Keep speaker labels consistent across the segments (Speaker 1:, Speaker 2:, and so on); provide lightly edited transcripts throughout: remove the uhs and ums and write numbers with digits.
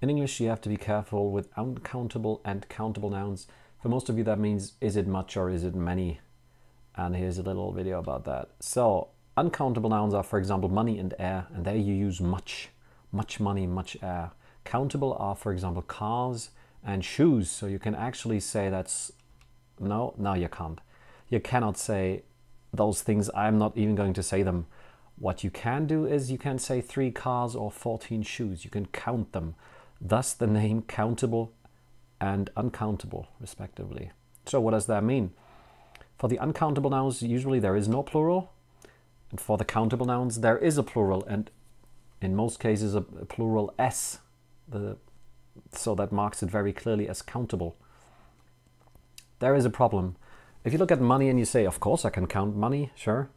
Speaker 1: In English, you have to be careful with uncountable and countable nouns. For most of you, that means, is it much or is it many? And here's a little video about that. So, uncountable nouns are, for example, money and air, and there you use much. Much money, much air. Countable are, for example, cars and shoes. So you can actually say that's... No, you can't. You cannot say those things. I'm not even going to say them. What you can do is you can say 3 cars or 14 shoes. You can count them. Thus the name countable and uncountable, respectively. So what does that mean? For the uncountable nouns, usually there is no plural. And for the countable nouns, there is a plural. And in most cases, a plural S. So that marks it very clearly as countable. There is a problem. If you look at money and you say, of course I can count money, sure.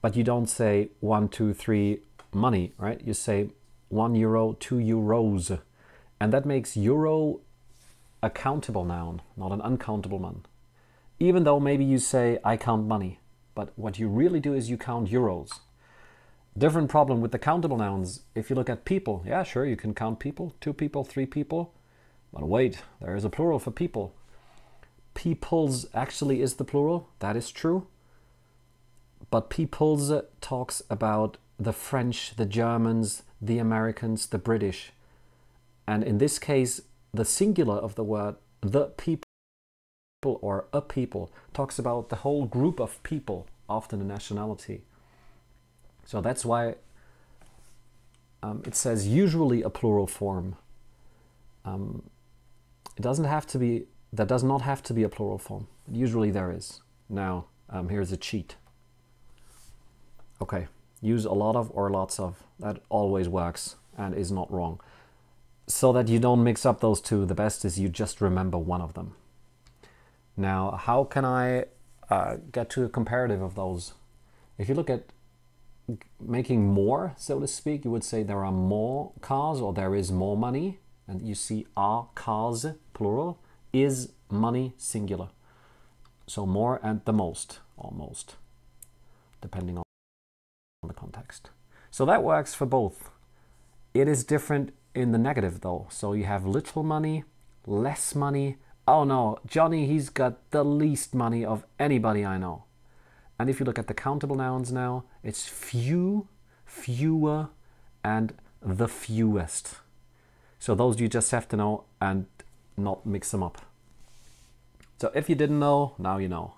Speaker 1: But you don't say 1, 2, 3 money, right? You say 1 euro, 2 euros. And that makes euro a countable noun, not an uncountable one. Even though maybe you say, I count money. But what you really do is you count euros. Different problem with the countable nouns. If you look at people, yeah, sure, you can count people, 2 people, 3 people. But wait, there is a plural for people. Peoples actually is the plural, that is true. But peoples talks about the French, the Germans, the Americans, the British. And in this case, the singular of the word, the people or a people, talks about the whole group of people, often a nationality. So that's why it says usually a plural form. It doesn't have to be, that does not have to be a plural form. Usually there is. Now, here's a cheat. Okay, use a lot of or lots of. That always works and is not wrong. So that you don't mix up those two, the best is you just remember one of them. Now, how can I get to a comparative of those? If you look at making more, so to speak, you would say there are more cars or there is more money. And you see are cars, plural, is money, singular. So more and the most, or most, depending on the context. So that works for both. It is different in the negative though. So you have little money, less money. Oh no, Johnny, he's got the least money of anybody I know. And if you look at the countable nouns now, it's few, fewer, and the fewest. So those you just have to know and not mix them up. So if you didn't know, now you know.